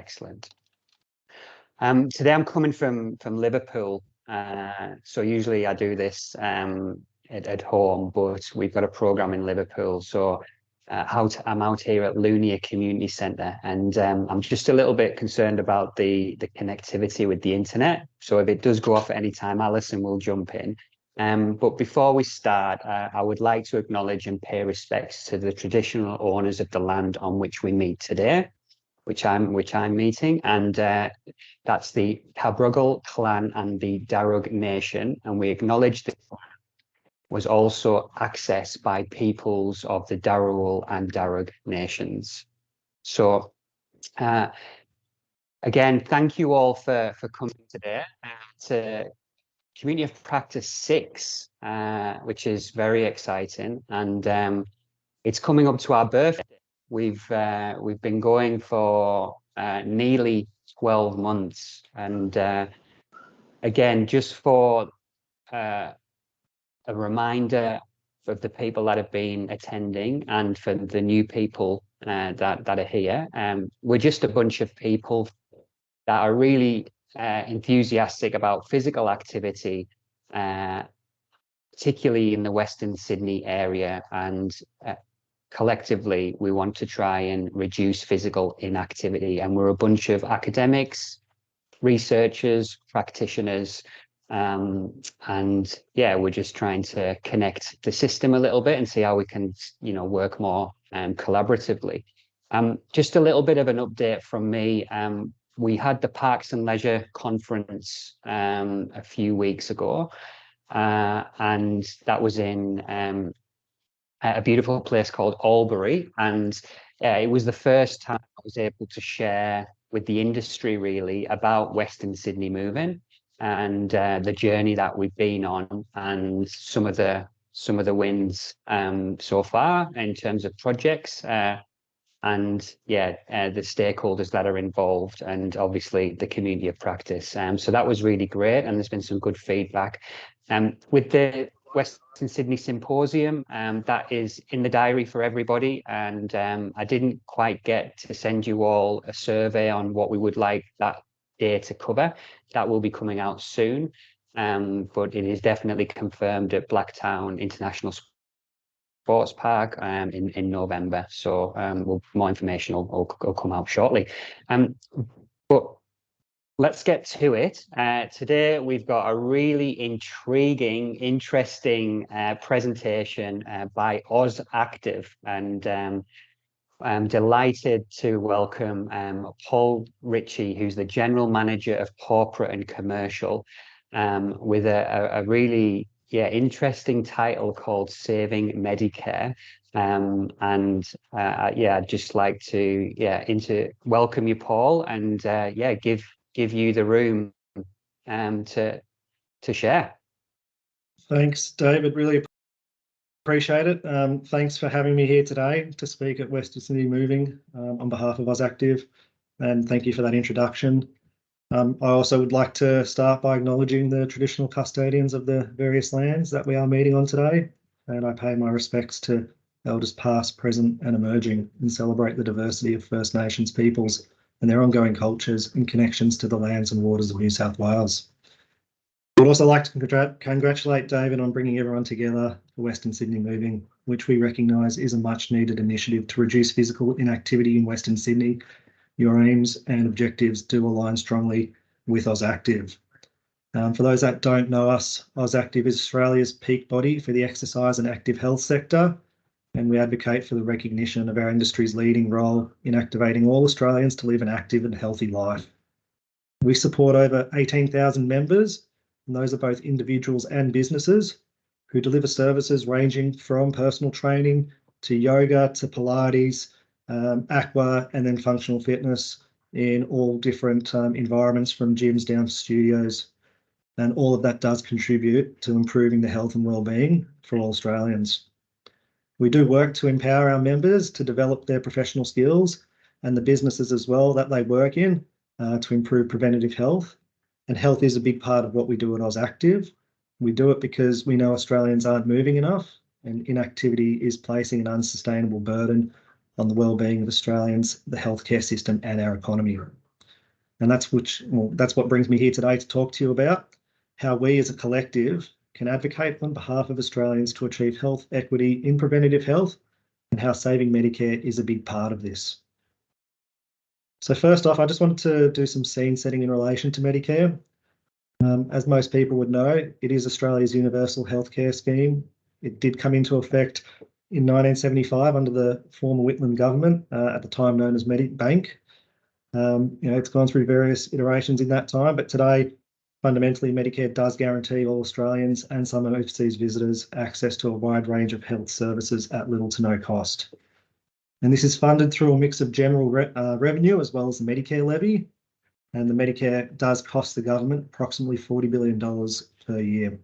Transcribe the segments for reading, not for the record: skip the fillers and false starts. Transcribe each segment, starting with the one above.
excellent. Today I'm coming from Liverpool, so usually I do this at home, but we've got a program in Liverpool, so I'm out here at Lunia Community Centre, and I'm just a little bit concerned about the connectivity with the internet. So if it does go off at any time, Alison will jump in. But before we start, I would like to acknowledge and pay respects to the traditional owners of the land on which we meet today, which I'm meeting, and that's the Cabrogal clan and the Darug Nation, and we acknowledge this was also accessed by peoples of the Darawal and Darug nations. So again, thank you all for coming today to Community of Practice 6, which is very exciting, and it's coming up to our birthday. We've been going for nearly 12 months, and again, just for a reminder of the people that have been attending and for the new people that are here, we're just a bunch of people that are really enthusiastic about physical activity, particularly in the Western Sydney area, and collectively we want to try and reduce physical inactivity. And we're a bunch of academics, researchers, practitioners, and yeah, we're just trying to connect the system a little bit and see how we can, work more collaboratively. Just a little bit of an update from me. We had the Parks and Leisure Conference a few weeks ago, and that was in a beautiful place called Albury, and it was the first time I was able to share with the industry really about Western Sydney Moving and the journey that we've been on, and some of the wins so far in terms of projects, and the stakeholders that are involved, and obviously the community of practice. So that was really great, and there's been some good feedback. With the Western Sydney Symposium, that is in the diary for everybody, and I didn't quite get to send you all a survey on what we would like that day to cover. That will be coming out soon, but it is definitely confirmed at Blacktown International Sports Park in November. So more information will come out shortly. But let's get to it. Today we've got a really intriguing, interesting presentation by Oz Active, and I'm delighted to welcome Paul Ritchie, who's the General Manager of Corporate and Commercial, with a really interesting title called Saving Medicare. I'd just like to welcome you, Paul, and give you the room to share. Thanks, David. Really appreciate it. Thanks for having me here today to speak at Western Sydney Moving on behalf of Oz Active, and thank you for that introduction. I also would like to start by acknowledging the traditional custodians of the various lands that we are meeting on today, and I pay my respects to elders past, present and emerging, and celebrate the diversity of First Nations peoples and their ongoing cultures and connections to the lands and waters of New South Wales. I would also like to congratulate David on bringing everyone together for Western Sydney Moving, which we recognise is a much needed initiative to reduce physical inactivity in Western Sydney. Your aims and objectives do align strongly with Oz Active. For those that don't know us, Oz Active is Australia's peak body for the exercise and active health sector, and we advocate for the recognition of our industry's leading role in activating all Australians to live an active and healthy life. We support over 18,000 members, and those are both individuals and businesses, who deliver services ranging from personal training to yoga to Pilates, aqua, and then functional fitness in all different environments, from gyms down to studios. And all of that does contribute to improving the health and well-being for all Australians. We do work to empower our members to develop their professional skills, and the businesses as well that they work in, to improve preventative health. And health is a big part of what we do at Oz Active. We do it because we know Australians aren't moving enough, and inactivity is placing an unsustainable burden on the well-being of Australians, the healthcare system and our economy. And that's what brings me here today to talk to you about how we as a collective can advocate on behalf of Australians to achieve health equity in preventative health, and how saving Medicare is a big part of this. So first off, I just wanted to do some scene setting in relation to Medicare. As most people would know, it is Australia's universal healthcare scheme. It did come into effect in 1975 under the former Whitlam government, at the time known as Medibank. It's gone through various iterations in that time, but today, fundamentally, Medicare does guarantee all Australians and some overseas visitors access to a wide range of health services at little to no cost. And this is funded through a mix of general revenue as well as the Medicare levy. And the Medicare does cost the government approximately $40 billion per year.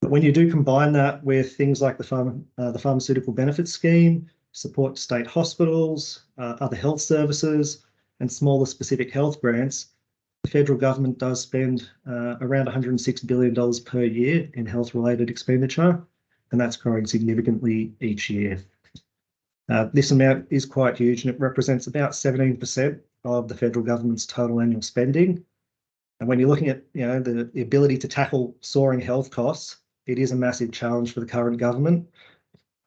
But when you do combine that with things like the pharmaceutical benefits scheme, support to state hospitals, other health services, and smaller specific health grants, the federal government does spend around $106 billion per year in health-related expenditure, and that's growing significantly each year. This amount is quite huge, and it represents about 17% of the federal government's total annual spending. And when you're looking at the ability to tackle soaring health costs, it is a massive challenge for the current government.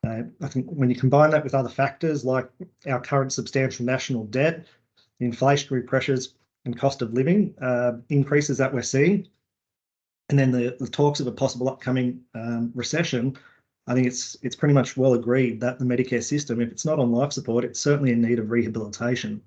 I think when you combine that with other factors like our current substantial national debt, the inflationary pressures and cost of living increases that we're seeing, and then the talks of a possible upcoming recession, I think it's pretty much well agreed that the Medicare system, if it's not on life support, it's certainly in need of rehabilitation.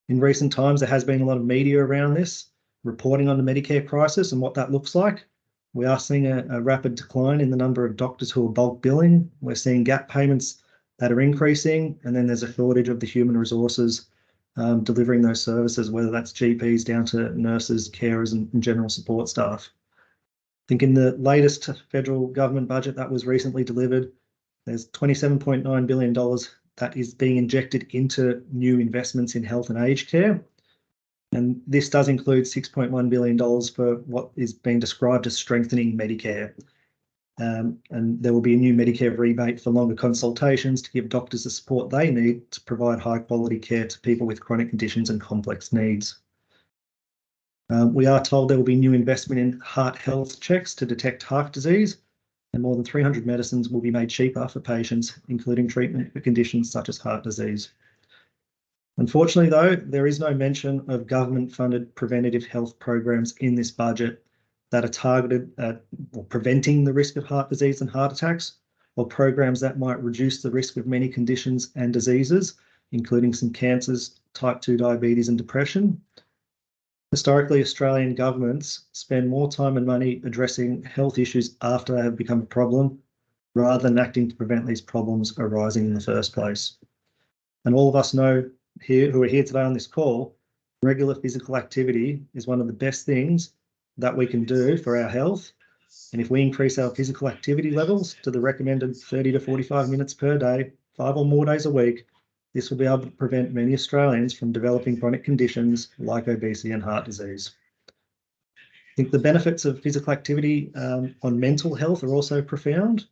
In recent times, there has been a lot of media around this, reporting on the Medicare crisis and what that looks like. We are seeing a rapid decline in the number of doctors who are bulk billing. We're seeing gap payments that are increasing, and then there's a shortage of the human resources delivering those services, whether that's GPs down to nurses, carers, and general support staff. I think in the latest federal government budget that was recently delivered, there's $27.9 billion that is being injected into new investments in health and aged care. And this does include $6.1 billion for what is being described as strengthening Medicare. And there will be a new Medicare rebate for longer consultations to give doctors the support they need to provide high quality care to people with chronic conditions and complex needs. We are told there will be new investment in heart health checks to detect heart disease, and more than 300 medicines will be made cheaper for patients, including treatment for conditions such as heart disease. Unfortunately, though, there is no mention of government-funded preventative health programs in this budget that are targeted at preventing the risk of heart disease and heart attacks, or programs that might reduce the risk of many conditions and diseases, including some cancers, type 2 diabetes and depression. Historically, Australian governments spend more time and money addressing health issues after they have become a problem, rather than acting to prevent these problems arising in the first place. And all of us know here who are here today on this call, regular physical activity is one of the best things that we can do for our health. And if we increase our physical activity levels to the recommended 30 to 45 minutes per day, 5 or more days a week, this will be able to prevent many Australians from developing chronic conditions like obesity and heart disease. I think the benefits of physical activity on mental health are also profound.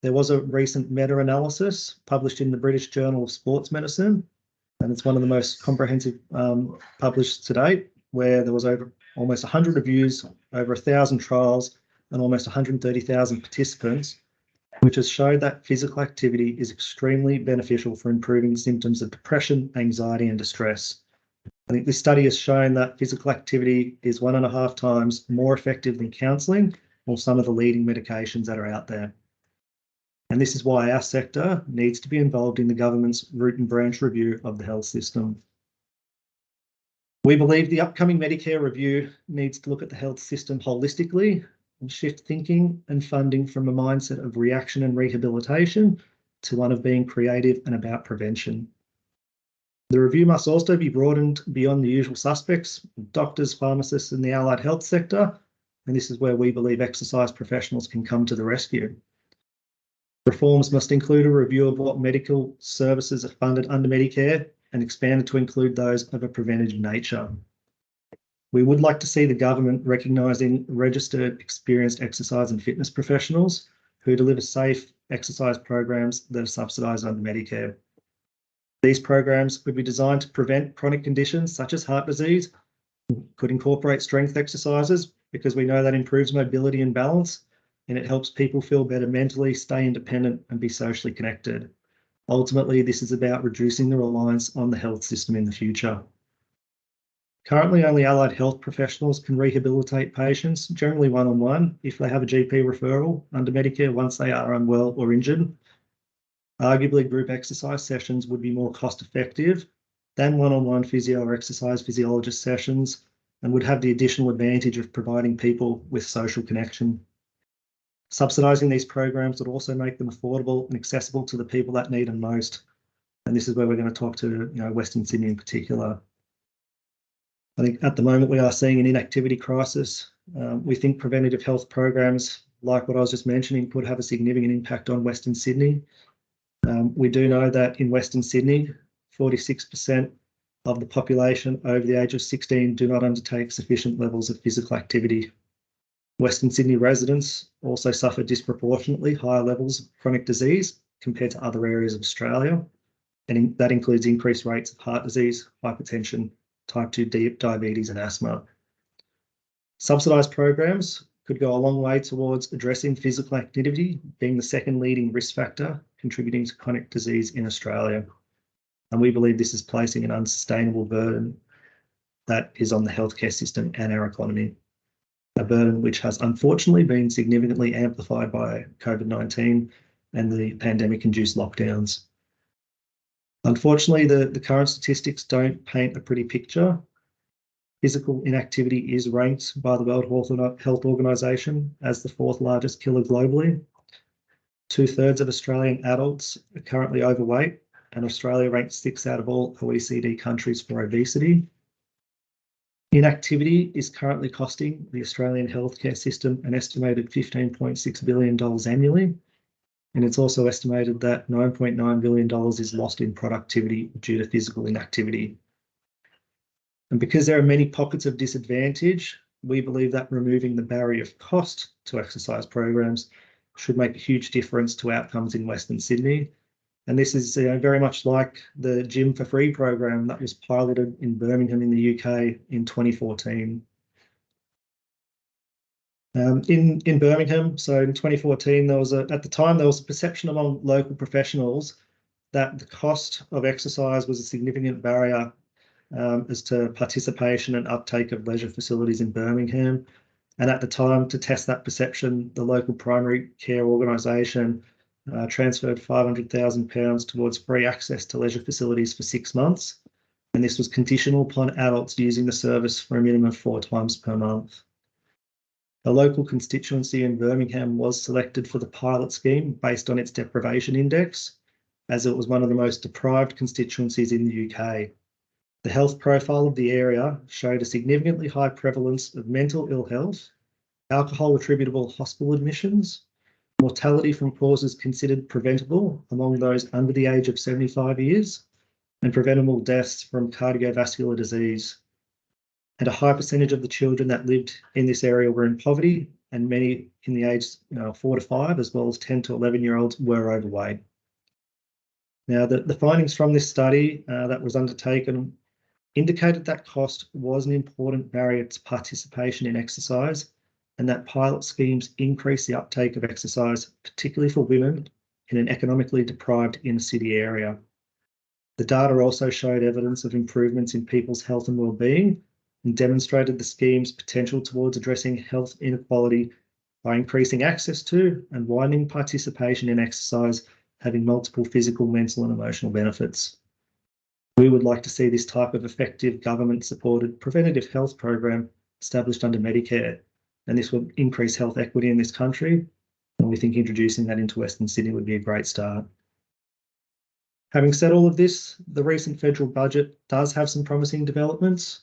There was a recent meta-analysis published in the British Journal of Sports Medicine, and it's one of the most comprehensive published to date, where there was over almost 100 reviews, over 1,000 trials, and almost 130,000 participants, which has showed that physical activity is extremely beneficial for improving symptoms of depression, anxiety, and distress. I think this study has shown that physical activity is 1.5 times more effective than counselling or some of the leading medications that are out there. And this is why our sector needs to be involved in the government's root and branch review of the health system. We believe the upcoming Medicare review needs to look at the health system holistically and shift thinking and funding from a mindset of reaction and rehabilitation to one of being creative and about prevention. The review must also be broadened beyond the usual suspects, doctors, pharmacists, and the allied health sector, and this is where we believe exercise professionals can come to the rescue. Reforms must include a review of what medical services are funded under Medicare and expanded to include those of a preventative nature. We would like to see the government recognising registered, experienced exercise and fitness professionals who deliver safe exercise programs that are subsidised under Medicare. These programs could be designed to prevent chronic conditions such as heart disease, could incorporate strength exercises because we know that improves mobility and balance, and it helps people feel better mentally, stay independent, and be socially connected. Ultimately, this is about reducing the reliance on the health system in the future. Currently, only allied health professionals can rehabilitate patients, generally one-on-one, if they have a GP referral under Medicare once they are unwell or injured. Arguably, group exercise sessions would be more cost-effective than one-on-one physio or exercise physiologist sessions, and would have the additional advantage of providing people with social connection. Subsidising these programs would also make them affordable and accessible to the people that need them most. And this is where we're going to talk to Western Sydney in particular. I think at the moment we are seeing an inactivity crisis. We think preventative health programs, like what I was just mentioning, could have a significant impact on Western Sydney. We do know that in Western Sydney, 46% of the population over the age of 16 do not undertake sufficient levels of physical activity. Western Sydney residents also suffer disproportionately higher levels of chronic disease compared to other areas of Australia, and that includes increased rates of heart disease, hypertension, type 2 diabetes and asthma. Subsidised programs could go a long way towards addressing physical activity being the second leading risk factor contributing to chronic disease in Australia. And we believe this is placing an unsustainable burden that is on the healthcare system and our economy. A burden which has unfortunately been significantly amplified by COVID-19 and the pandemic-induced lockdowns. Unfortunately, the current statistics don't paint a pretty picture. Physical inactivity is ranked by the World Health Organization as the 4th largest killer globally. 2/3 of Australian adults are currently overweight, and Australia ranks 6th out of all OECD countries for obesity. Inactivity is currently costing the Australian healthcare system an estimated $15.6 billion annually, and it's also estimated that $9.9 billion is lost in productivity due to physical inactivity. And because there are many pockets of disadvantage, we believe that removing the barrier of cost to exercise programs should make a huge difference to outcomes in Western Sydney. And this is very much like the Gym for Free program that was piloted in Birmingham in the UK in 2014. In Birmingham, so in 2014, at the time there was a perception among local professionals that the cost of exercise was a significant barrier as to participation and uptake of leisure facilities in Birmingham. And at the time, to test that perception, the local primary care organisation transferred £500,000 towards free access to leisure facilities for 6 months. And this was conditional upon adults using the service for a minimum of 4 times per month. A local constituency in Birmingham was selected for the pilot scheme based on its deprivation index, as it was one of the most deprived constituencies in the UK. The health profile of the area showed a significantly high prevalence of mental ill health, alcohol attributable hospital admissions, mortality from causes considered preventable among those under the age of 75 years, and preventable deaths from cardiovascular disease. And a high percentage of the children that lived in this area were in poverty, and many in the age 4 to 5, as well as 10 to 11-year-olds, were overweight. Now, the findings from this study that was undertaken indicated that cost was an important barrier to participation in exercise, and that pilot schemes increase the uptake of exercise, particularly for women in an economically deprived inner city area. The data also showed evidence of improvements in people's health and well-being, and demonstrated the scheme's potential towards addressing health inequality by increasing access to and widening participation in exercise, having multiple physical, mental and emotional benefits. We would like to see this type of effective government-supported preventative health program established under Medicare, and this would increase health equity in this country, and we think introducing that into Western Sydney would be a great start. Having said all of this, the recent federal budget does have some promising developments.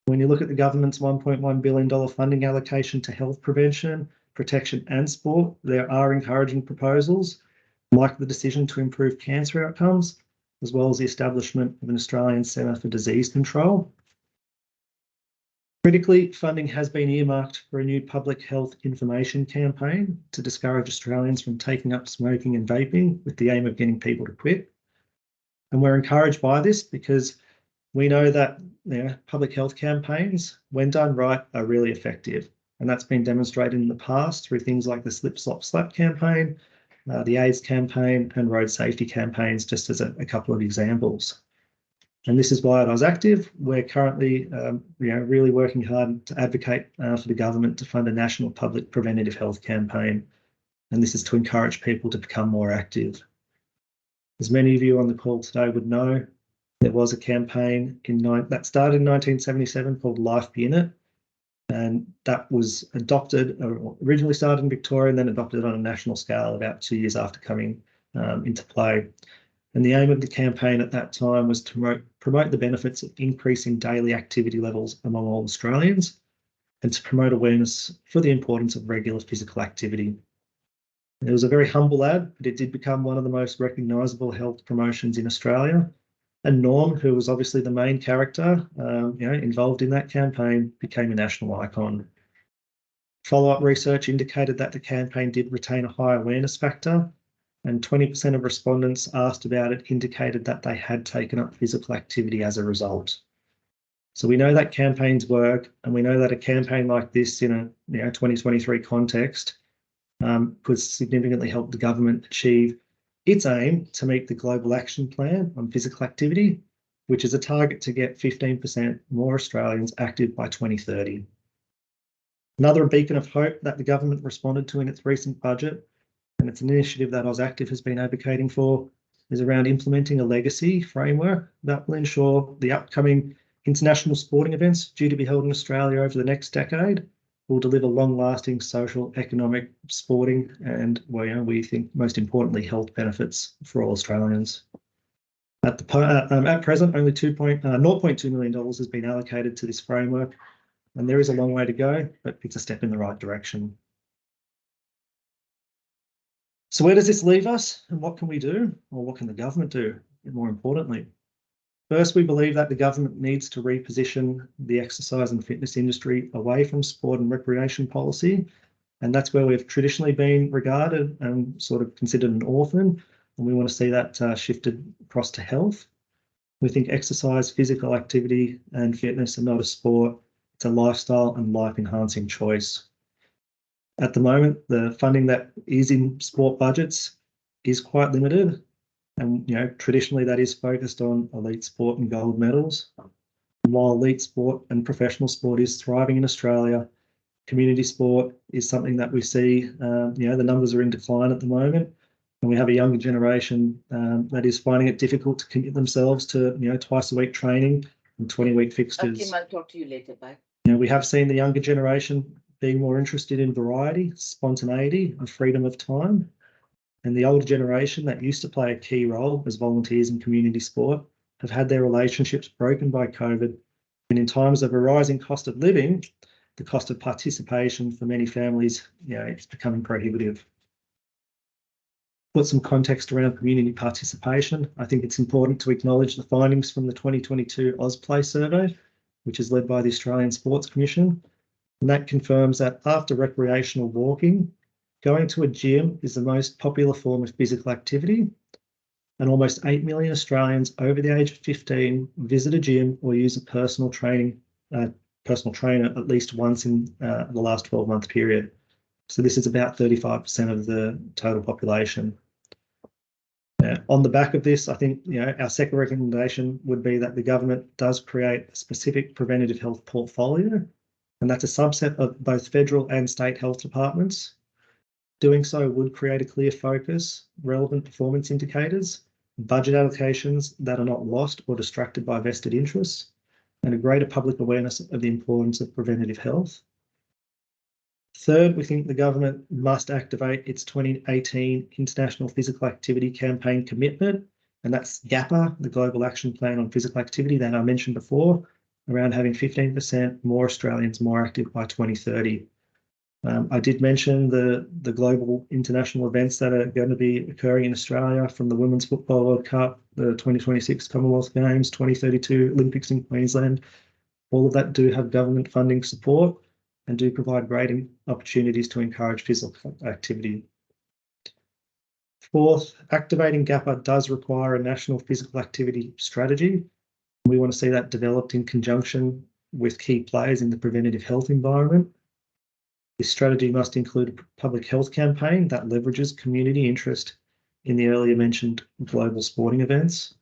When you look at the government's $1.1 billion funding allocation to health prevention, protection and sport, there are encouraging proposals, like the decision to improve cancer outcomes, as well as the establishment of an Australian Centre for Disease Control. Critically, funding has been earmarked for a new public health information campaign to discourage Australians from taking up smoking and vaping with the aim of getting people to quit. And we're encouraged by this because we know that public health campaigns, when done right, are really effective. And that's been demonstrated in the past through things like the Slip, Slop, Slap campaign, the AIDS campaign, and road safety campaigns, just as a couple of examples. And this is why at AusActive, we're currently really working hard to advocate for the government to fund a national public preventative health campaign. And this is to encourage people to become more active. As many of you on the call today would know, there was a campaign that started in 1977 called Life Be In It. And that was originally started in Victoria and then adopted on a national scale about 2 years after coming into play. And the aim of the campaign at that time was to promote the benefits of increasing daily activity levels among all Australians and to promote awareness for the importance of regular physical activity. It was a very humble ad, but it did become one of the most recognisable health promotions in Australia. And Norm, who was obviously the main character involved in that campaign, became a national icon. Follow-up research indicated that the campaign did retain a high awareness factor, and 20% of respondents asked about it indicated that they had taken up physical activity as a result. So we know that campaigns work, and we know that a campaign like this in a 2023 context could significantly help the government achieve its aim to meet the Global Action Plan on Physical Activity, which is a target to get 15% more Australians active by 2030. Another beacon of hope that the government responded to in its recent budget, and it's an initiative that AusActive has been advocating for, is around implementing a legacy framework that will ensure the upcoming international sporting events due to be held in Australia over the next decade will deliver long-lasting social, economic, sporting, and we think most importantly health benefits for all Australians. At present, only $0.2 million has been allocated to this framework, and there is a long way to go, but it's a step in the right direction. So where does this leave us, and what can we do, or what can the government do, more importantly? First, we believe that the government needs to reposition the exercise and fitness industry away from sport and recreation policy, and that's where we've traditionally been regarded and sort of considered an orphan, and we want to see that shifted across to health. We think exercise, physical activity and fitness are not a sport, it's a lifestyle and life-enhancing choice. At the moment, the funding that is in sport budgets is quite limited. And traditionally that is focused on elite sport and gold medals. And while elite sport and professional sport is thriving in Australia, community sport is something that we see, the numbers are in decline at the moment. And we have a younger generation that is finding it difficult to commit themselves to, twice a week training and 20-week fixtures. Kim, I'll talk to you later, bye. We have seen the younger generation being more interested in variety, spontaneity and freedom of time. And the older generation that used to play a key role as volunteers in community sport have had their relationships broken by COVID. And in times of a rising cost of living, the cost of participation for many families, it's becoming prohibitive. Put some context around community participation. I think it's important to acknowledge the findings from the 2022 AusPlay survey, which is led by the Australian Sports Commission. And that confirms that after recreational walking, going to a gym is the most popular form of physical activity, and almost 8 million Australians over the age of 15 visit a gym or use a personal trainer at least once in the last 12-month period. So this is about 35% of the total population. On the back of this, I think our second recommendation would be that the government does create a specific preventative health portfolio, and that's a subset of both federal and state health departments. Doing so would create a clear focus, relevant performance indicators, budget allocations that are not lost or distracted by vested interests, and a greater public awareness of the importance of preventative health. Third, we think the government must activate its 2018 International Physical Activity Campaign commitment, and that's GAPA, the Global Action Plan on Physical Activity that I mentioned before, around having 15% more Australians more active by 2030. I did mention the global international events that are going to be occurring in Australia, from the Women's Football World Cup, the 2026 Commonwealth Games, 2032 Olympics in Queensland. All of that do have government funding support and do provide great opportunities to encourage physical activity. Fourth, activating GAPA does require a national physical activity strategy. We want to see that developed in conjunction with key players in the preventative health environment. This strategy must include a public health campaign that leverages community interest in the earlier mentioned global sporting events.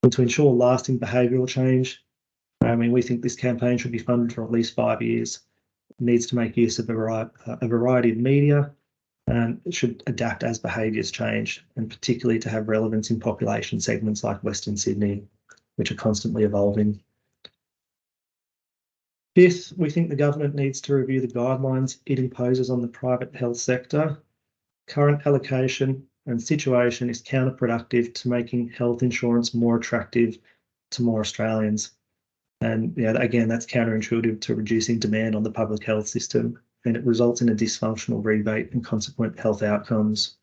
And to ensure lasting behavioural change, we think this campaign should be funded for at least 5 years. It needs to make use of a variety of media, and it should adapt as behaviours change, and particularly to have relevance in population segments like Western Sydney, which are constantly evolving. Fifth, we think the government needs to review the guidelines it imposes on the private health sector. Current allocation and situation is counterproductive to making health insurance more attractive to more Australians. And again, that's counterintuitive to reducing demand on the public health system, and it results in a dysfunctional rebate and consequent health outcomes.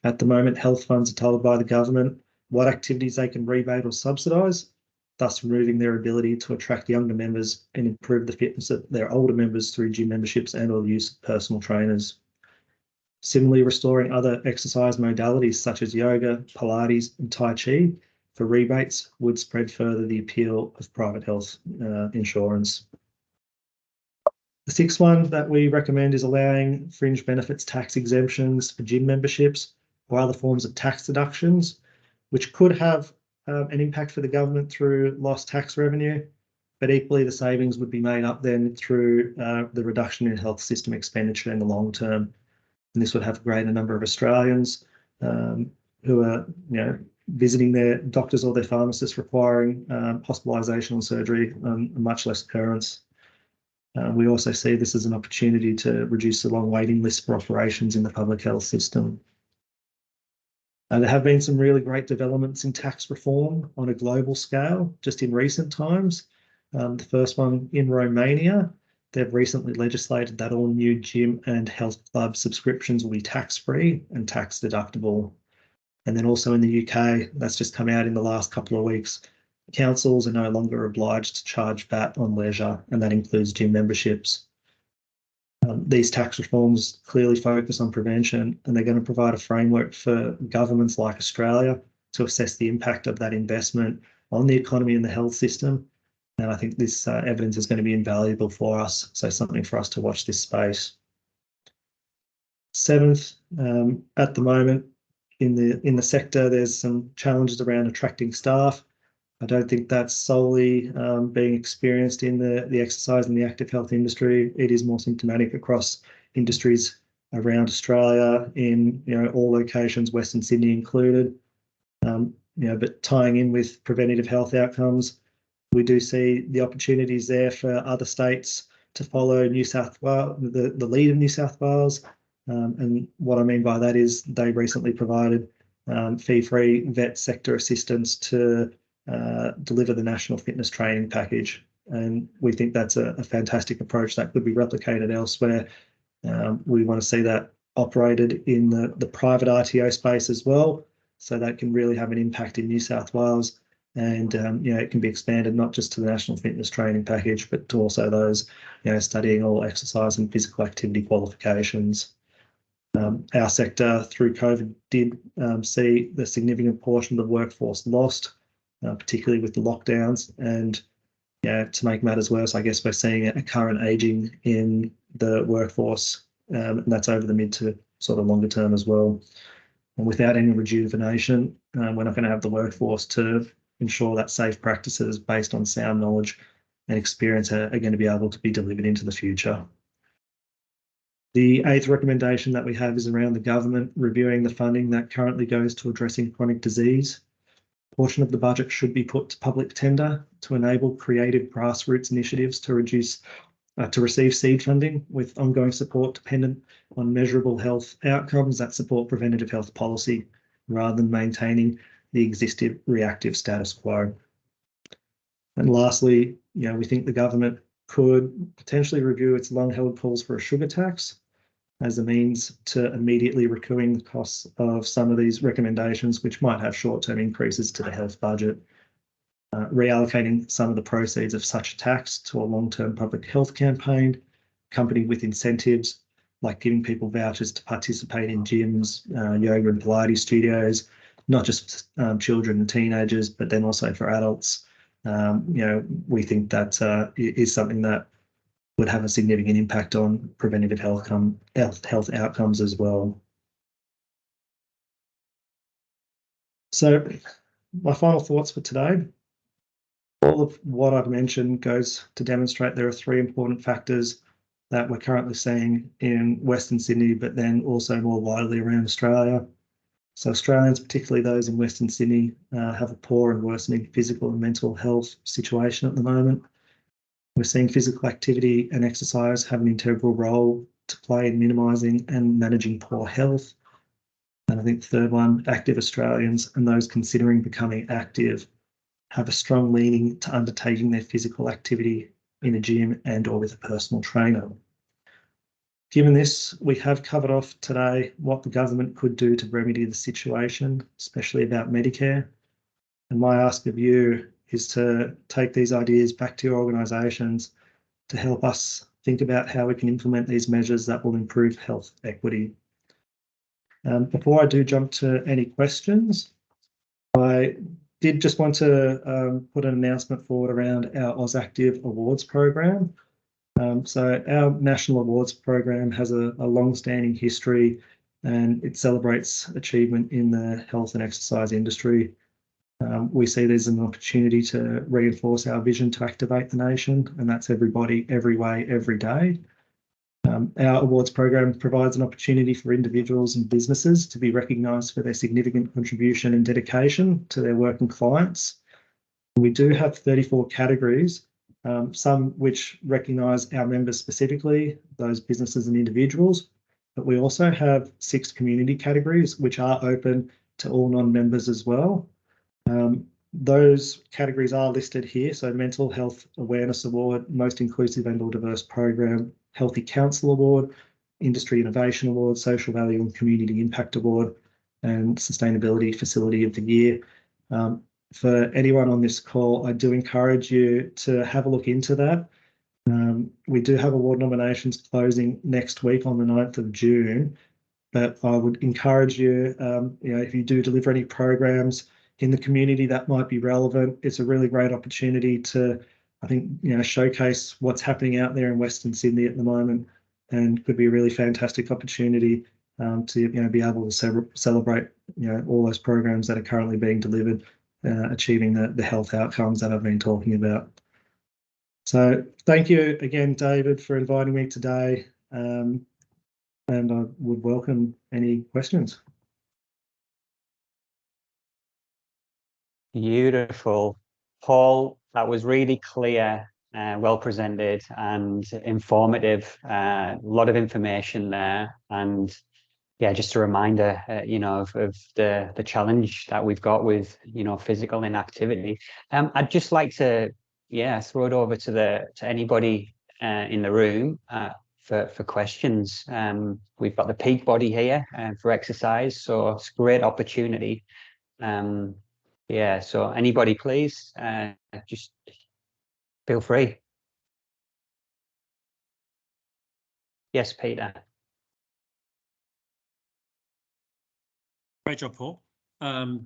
At the moment, health funds are told by the government what activities they can rebate or subsidise, thus removing their ability to attract younger members and improve the fitness of their older members through gym memberships and or the use of personal trainers. Similarly, restoring other exercise modalities such as yoga, Pilates and Tai Chi for rebates would spread further the appeal of private health insurance. The sixth one that we recommend is allowing fringe benefits tax exemptions for gym memberships or other forms of tax deductions, which could have an impact for the government through lost tax revenue, but equally the savings would be made up then through the reduction in health system expenditure in the long term. And this would have a greater number of Australians who are, visiting their doctors or their pharmacists requiring hospitalisation or surgery, much less occurrence. We also see this as an opportunity to reduce the long waiting list for operations in the public health system. There have been some really great developments in tax reform on a global scale just in recent times. The first one in Romania, they've recently legislated that all new gym and health club subscriptions will be tax-free and tax deductible. And then also in the UK, that's just come out in the last couple of weeks. Councils are no longer obliged to charge VAT on leisure, and that includes gym memberships. These tax reforms clearly focus on prevention, and they're going to provide a framework for governments like Australia to assess the impact of that investment on the economy and the health system. And I think this evidence is going to be invaluable for us, so something for us to watch this space. Seventh, at the moment in the sector, there's some challenges around attracting staff. I don't think that's solely being experienced in the exercise and the active health industry. It is more symptomatic across industries around Australia in all locations, Western Sydney included. But tying in with preventative health outcomes, we do see the opportunities there for other states to follow New South Wales, the lead of New South Wales. And what I mean by that is they recently provided fee-free vet sector assistance to deliver the National Fitness Training Package. And we think that's a fantastic approach that could be replicated elsewhere. We want to see that operated in the private RTO space as well, so that can really have an impact in New South Wales. And it can be expanded not just to the National Fitness Training Package, but to also those studying all exercise and physical activity qualifications. Our sector through COVID did see the significant portion of the workforce lost, particularly with the lockdowns. And to make matters worse, I guess we're seeing a current ageing in the workforce, and that's over the mid to sort of longer term as well. And without any rejuvenation, we're not going to have the workforce to ensure that safe practices based on sound knowledge and experience are going to be able to be delivered into the future. The eighth recommendation that we have is around the government reviewing the funding that currently goes to addressing chronic disease. A portion of the budget should be put to public tender to enable creative grassroots initiatives to receive seed funding with ongoing support dependent on measurable health outcomes that support preventative health policy rather than maintaining the existing reactive status quo. And lastly, we think the government could potentially review its long-held calls for a sugar tax as a means to immediately recouping the costs of some of these recommendations, which might have short-term increases to the health budget. Reallocating some of the proceeds of such a tax to a long-term public health campaign, accompanied with incentives like giving people vouchers to participate in gyms, yoga and Pilates studios, not just children and teenagers, but then also for adults. We think that is something that would have a significant impact on preventative health outcomes as well. So my final thoughts for today. All of what I've mentioned goes to demonstrate there are three important factors that we're currently seeing in Western Sydney, but then also more widely around Australia. So Australians, particularly those in Western Sydney, have a poor and worsening physical and mental health situation at the moment. We're seeing physical activity and exercise have an integral role to play in minimising and managing poor health. And I think the third one, active Australians and those considering becoming active have a strong leaning to undertaking their physical activity in a gym and or with a personal trainer. Given this, we have covered off today what the government could do to remedy the situation, especially about Medicare. And my ask of you is to take these ideas back to your organisations to help us think about how we can implement these measures that will improve health equity. Before I do jump to any questions, I did just want to put an announcement forward around our AusActive Awards program. So our national awards program has a long-standing history, and it celebrates achievement in the health and exercise industry. We see there's an opportunity to reinforce our vision to activate the nation, and that's everybody, every way, every day. Our awards program provides an opportunity for individuals and businesses to be recognised for their significant contribution and dedication to their work and clients. We do have 34 categories, some which recognise our members specifically, those businesses and individuals, but we also have 6 community categories which are open to all non-members as well. Those categories are listed here. So Mental Health Awareness Award, Most Inclusive and or Diverse Program, Healthy Council Award, Industry Innovation Award, Social Value and Community Impact Award, and Sustainability Facility of the Year. For anyone on this call, I do encourage you to have a look into that. We do have award nominations closing next week on the 9th of June, but I would encourage you, if you do deliver any programs in the community that might be relevant, it's a really great opportunity to, I think, showcase what's happening out there in Western Sydney at the moment, and could be a really fantastic opportunity to be able to celebrate all those programs that are currently being delivered, achieving the health outcomes that I've been talking about. So thank you again, David, for inviting me today, and I would welcome any questions. Beautiful. Paul, that was really clear, well presented and informative. A lot of information there. And yeah, just a reminder, of the challenge that we've got with, physical inactivity. I'd just like to, throw it over to anybody in the room for questions. We've got the peak body here for exercise, so it's a great opportunity. So anybody, please, just feel free. Yes, Peter. Great job, Paul. A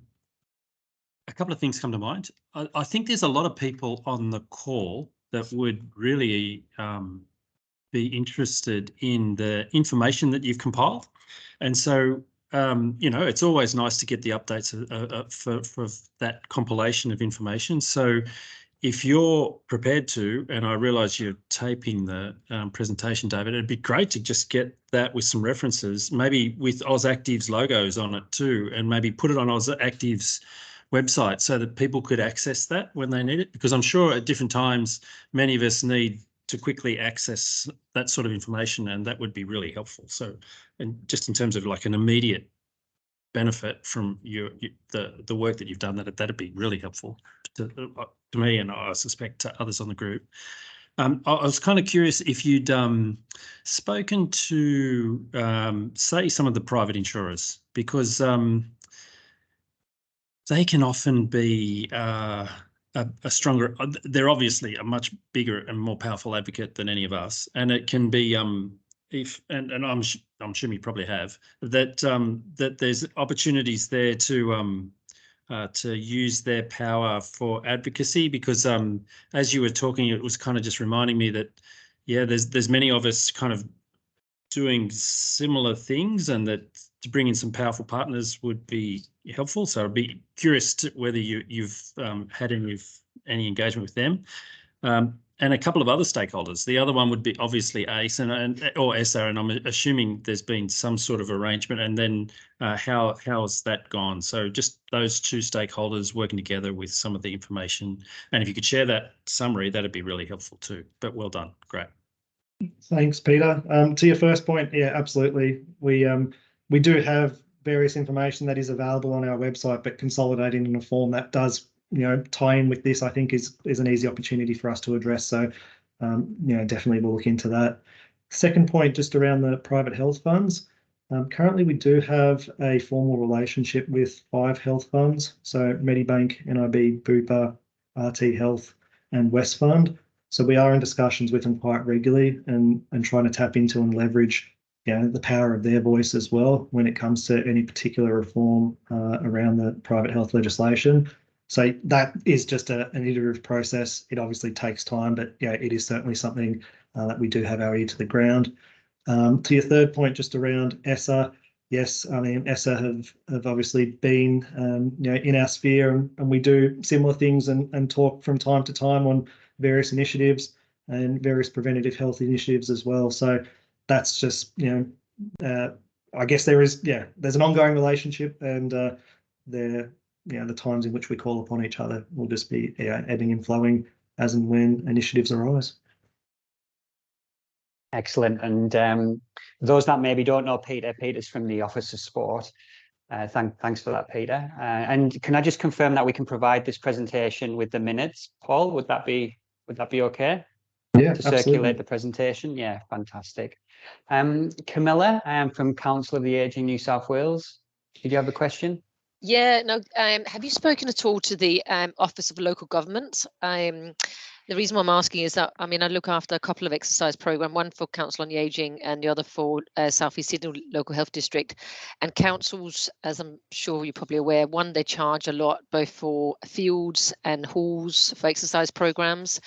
couple of things come to mind. I think there's a lot of people on the call that would really be interested in the information that you've compiled. And so, it's always nice to get the updates for that compilation of information. So if you're prepared to, and I realise you're taping the presentation, David, it'd be great to just get that with some references, maybe with AusActive's logos on it too, and maybe put it on AusActive's website so that people could access that when they need it, because I'm sure at different times many of us need to quickly access that sort of information, and that would be really helpful. So, and just in terms of like an immediate benefit from the work that you've done, that'd be really helpful to me, and I suspect to others on the group. I was kind of curious if you'd spoken to, say, some of the private insurers, because they can often be a stronger, they're obviously a much bigger and more powerful advocate than any of us, and it can be if and I'm sure you probably have that that there's opportunities there to use their power for advocacy, because as you were talking, it was kind of just reminding me that there's many of us kind of doing similar things, and that to bring in some powerful partners would be helpful. So I'd be curious to whether you've had any engagement with them. And a couple of other stakeholders. The other one would be obviously ACE or ESSA, and I'm assuming there's been some sort of arrangement. And then how's that gone? So just those two stakeholders working together with some of the information. And if you could share that summary, that'd be really helpful too. But well done, great. Thanks, Peter. To your first point, yeah, absolutely. We do have various information that is available on our website, but consolidating in a form that does tie in with this, I think is an easy opportunity for us to address. So, definitely we'll look into that. Second point, just around the private health funds. Currently, we do have a formal relationship with 5 health funds. So Medibank, NIB, Bupa, RT Health, and West Fund. So we are in discussions with them quite regularly and trying to tap into and leverage the power of their voice as well when it comes to any particular reform around the private health legislation. So that is just an iterative process. It obviously takes time, but it is certainly something that we do have our ear to the ground. To your third point, just around ESSA, yes, I mean, ESSA have obviously been in our sphere, and we do similar things and talk from time to time on various initiatives and various preventative health initiatives as well. So that's just I guess there's an ongoing relationship, and the times in which we call upon each other will just be ebbing and flowing as and when initiatives arise. Excellent. And those that maybe don't know Peter's from the Office of Sport. Thanks for that, Peter. And can I just confirm that we can provide this presentation with the minutes, Paul? Would that be okay? Yeah, to circulate the presentation? Yeah, fantastic. Camilla, from Council of the Aged in New South Wales, did you have a question? Yeah, no. Have you spoken at all to the Office of Local Government? The reason why I'm asking is that, I mean, I look after a couple of exercise programs, one for Council on the Ageing and the other for South East Sydney Local Health District. And councils, as I'm sure you're probably aware, one, they charge a lot both for fields and halls for exercise programs.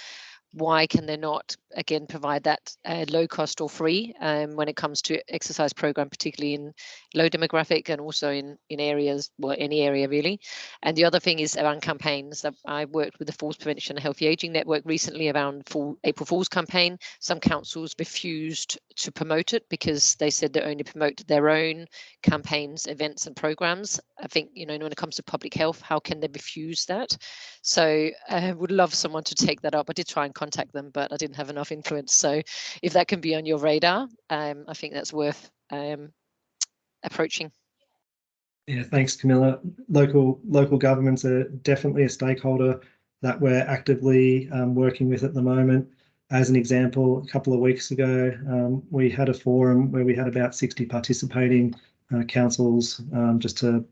Why can they not, again, provide that low cost or free when it comes to exercise program, particularly in low demographic and also in areas, well, any area really. And the other thing is around campaigns. I worked with the Falls Prevention and Healthy Aging Network recently around April Fool's campaign. Some councils refused to promote it because they said they only promote their own campaigns, events and programs. I think, when it comes to public health, how can they refuse that? So I would love someone to take that up. I did try and contact them, but I didn't have enough influence. So if that can be on your radar, I think that's worth approaching. Yeah, thanks, Camilla. Local governments are definitely a stakeholder that we're actively working with at the moment. As an example, a couple of weeks ago, we had a forum where we had about 60 participating councils, just to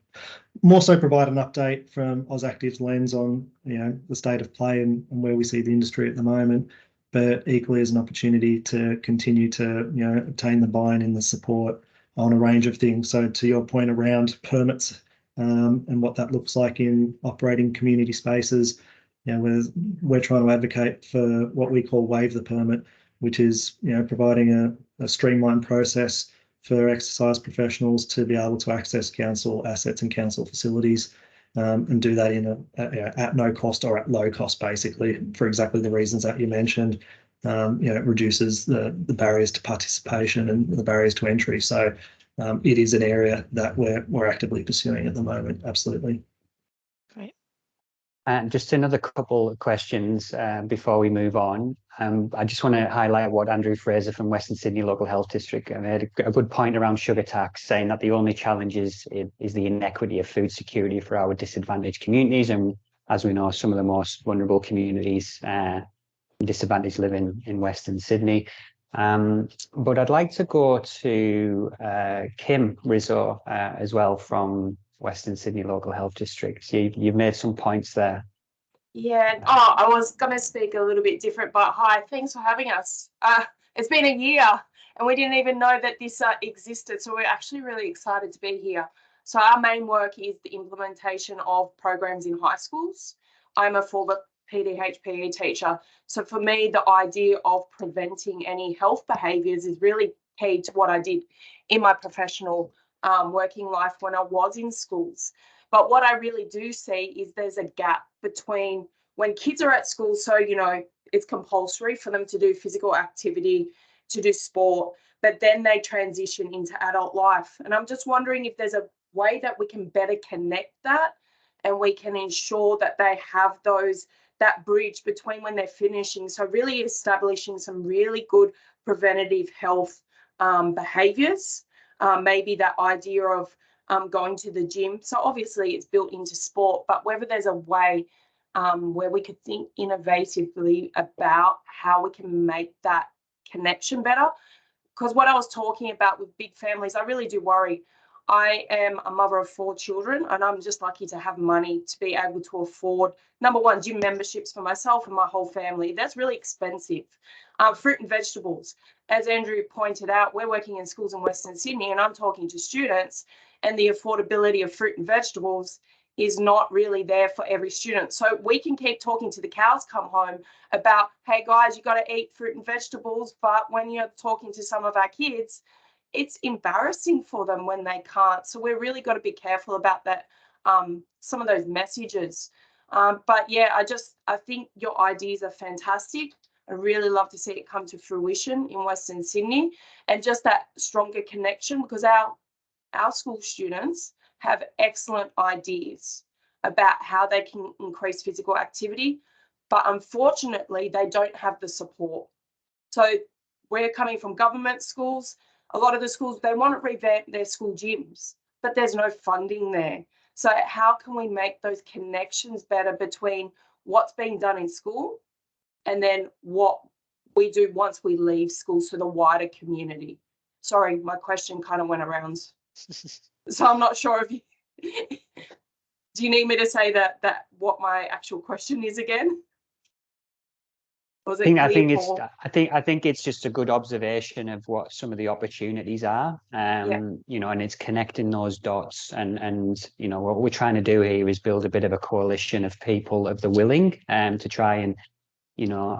more so provide an update from AusActive's lens on the state of play and where we see the industry at the moment, but equally as an opportunity to continue to obtain the buy-in and the support on a range of things. So to your point around permits and what that looks like in operating community spaces, we're trying to advocate for what we call waive the permit, which is providing a streamlined process for exercise professionals to be able to access council assets and council facilities, and do that in at no cost or at low cost, basically, for exactly the reasons that you mentioned. It reduces the barriers to participation and the barriers to entry. So it is an area that we're actively pursuing at the moment. Absolutely. Great. And just another couple of questions before we move on. I just want to highlight what Andrew Fraser from Western Sydney Local Health District made a good point around sugar tax, saying that the only challenge is the inequity of food security for our disadvantaged communities. And as we know, some of the most vulnerable communities disadvantaged live in Western Sydney. But I'd like to go to Kim Rizzo as well from Western Sydney Local Health District. You've made some points there. Yeah. Oh, I was going to speak a little bit different, but hi, thanks for having us. It's been a year, and we didn't even know that this existed. So we're actually really excited to be here. So our main work is the implementation of programs in high schools. I'm a former PE teacher. So for me, the idea of preventing any health behaviours is really key to what I did in my professional working life when I was in schools. But what I really do see is there's a gap between when kids are at school, so, you know, it's compulsory for them to do physical activity, to do sport, but then they transition into adult life. And I'm just wondering if there's a way that we can better connect that, and we can ensure that they have that bridge between when they're finishing. So really establishing some really good preventative health behaviours, maybe that idea of going to the gym. So obviously it's built into sport, but whether there's a way where we could think innovatively about how we can make that connection better. Because what I was talking about with big families, I really do worry. I am a mother of 4 children, and I'm just lucky to have money to be able to afford, number one, gym memberships for myself and my whole family. That's really expensive. Fruit and vegetables. As Andrew pointed out, we're working in schools in Western Sydney, and I'm talking to students, and the affordability of fruit and vegetables is not really there for every student. So we can keep talking to the cows come home about, hey guys, you got to eat fruit and vegetables. But when you're talking to some of our kids, it's embarrassing for them when they can't. So we're really got to be careful about that, some of those messages. But yeah, I think your ideas are fantastic. I really love to see it come to fruition in Western Sydney, and just that stronger connection, because our school students have excellent ideas about how they can increase physical activity, but unfortunately they don't have the support. So we're coming from government schools. A lot of the schools, they want to revamp their school gyms, but there's no funding there. So how can we make those connections better between what's being done in school and then what we do once we leave school, to the wider community? Sorry, my question kind of went around. So I'm not sure if you do you need me to say that what my actual question is again? Was it I think clear? I think it's just a good observation of what some of the opportunities are. You know, and it's connecting those dots, and you know, what we're trying to do here is build a bit of a coalition of people of the willing to try and, you know,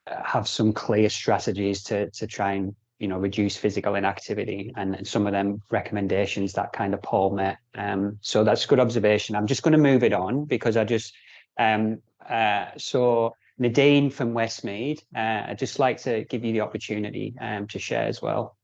have some clear strategies to try and, you know, reduce physical inactivity, and some of them recommendations that kind of Paul met. So that's a good observation. I'm just going to move it on because I just so Nadine from Westmead, I'd just like to give you the opportunity to share as well.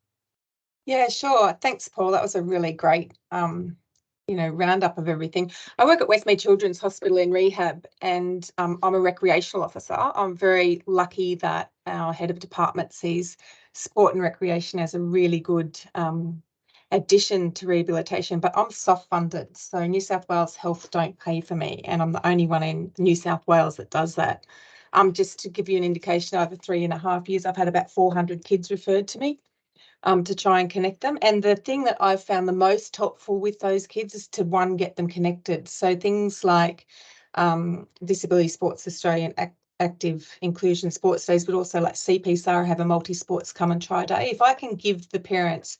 Yeah, sure. Thanks, Paul. That was a really great you know, roundup of everything. I work at Westmead Children's Hospital in rehab, and I'm a recreational officer. I'm very lucky that our head of department sees sport and recreation as a really good addition to rehabilitation, but I'm soft funded. So New South Wales Health don't pay for me, and I'm the only one in New South Wales that does that. Just to give you an indication, over 3.5 years, I've had about 400 kids referred to me to try and connect them. And the thing that I've found the most helpful with those kids is to, one, get them connected. So things like Disability Sports Australia and Active Inclusion Sports Days, but also like CPSAR have a multi-sports come and try day. If I can give the parents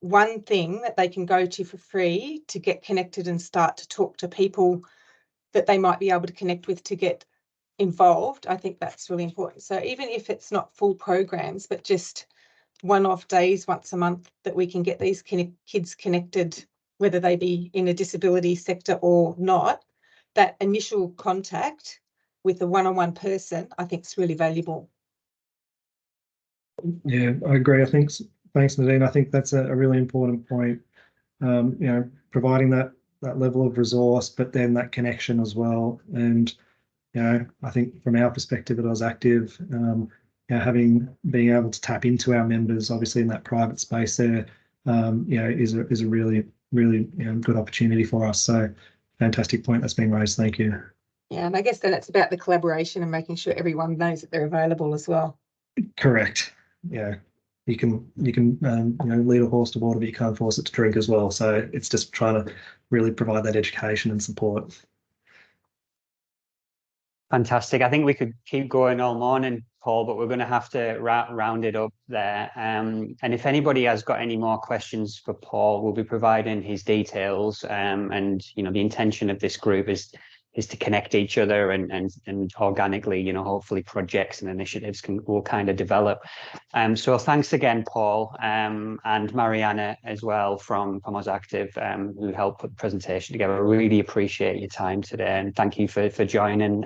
one thing that they can go to for free to get connected and start to talk to people that they might be able to connect with to get involved, I think that's really important. So even if it's not full programs, but just one-off days once a month that we can get these kids connected, whether they be in a disability sector or not, that initial contact with a one-on-one person, I think is really valuable. Yeah, I agree. Thanks, Nadine. I think that's a really important point. You know, providing that level of resource, but then that connection as well. And you know, I think from our perspective at AusActive, you know, being able to tap into our members, obviously in that private space there, you know, is a really you know, good opportunity for us. So fantastic point that's been raised. Thank you. Yeah, and I guess then it's about the collaboration and making sure everyone knows that they're available as well. Correct. Yeah, you can you know, lead a horse to water, but you can't force it to drink as well. So it's just trying to really provide that education and support. Fantastic. I think we could keep going all morning, Paul, but we're going to have to round it up there. And if anybody has got any more questions for Paul, we'll be providing his details. And the intention of this group is to connect each other and organically, hopefully projects and initiatives will kind of develop. So thanks again, Paul, and Mariana as well from AusActive, who helped put the presentation together. I really appreciate your time today, and thank you for joining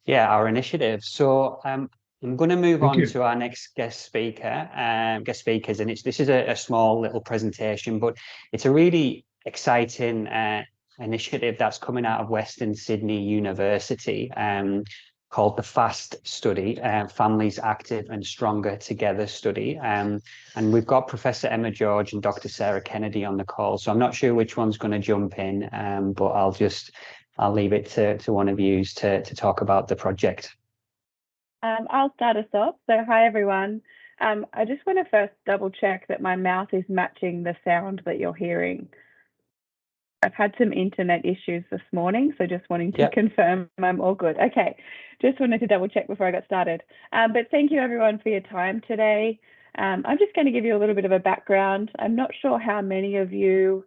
our initiative. So I'm going to move on to our next guest speakers, and this is a small little presentation, but it's a really exciting initiative that's coming out of Western Sydney University, called the FAST study, Families Active and Stronger Together study. And we've got Professor Emma George and Dr. Sarah Kennedy on the call. So I'm not sure which one's going to jump in, but I'll leave it to one of you to talk about the project. I'll start us off. So hi, everyone. I just want to first double check that my mouth is matching the sound that you're hearing. I've had some internet issues this morning, so just wanting to confirm I'm all good. Okay, just wanted to double check before I got started. But thank you everyone for your time today. I'm just going to give you a little bit of a background. I'm not sure how many of you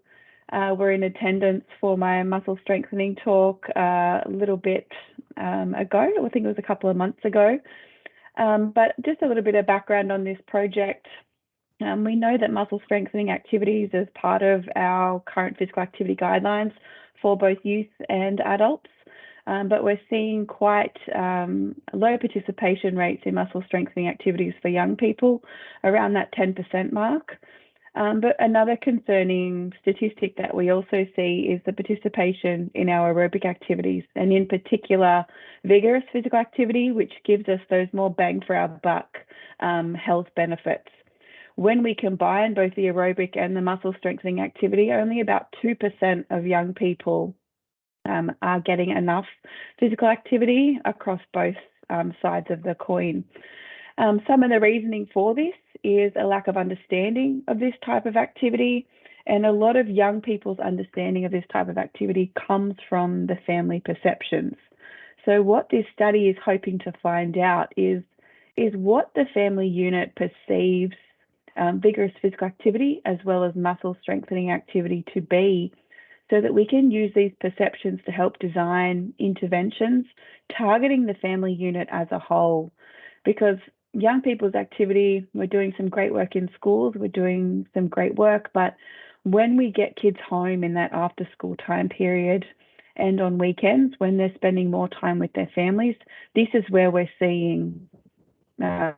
were in attendance for my muscle strengthening talk a little bit ago. I think it was a couple of months ago. But just a little bit of background on this project. We know that muscle strengthening activities is part of our current physical activity guidelines for both youth and adults, but we're seeing quite low participation rates in muscle strengthening activities for young people, around that 10% mark. But another concerning statistic that we also see is the participation in our aerobic activities, and in particular, vigorous physical activity, which gives us those more bang for our buck health benefits. When we combine both the aerobic and the muscle strengthening activity, only about 2% of young people are getting enough physical activity across both sides of the coin. Some of the reasoning for this is a lack of understanding of this type of activity, and a lot of young people's understanding of this type of activity comes from the family perceptions. So what this study is hoping to find out is what the family unit perceives vigorous physical activity as well as muscle strengthening activity to be, so that we can use these perceptions to help design interventions targeting the family unit as a whole. Because young people's activity, we're doing some great work in schools, we're doing some great work, but when we get kids home in that after school time period and on weekends, when they're spending more time with their families, this is where we're seeing a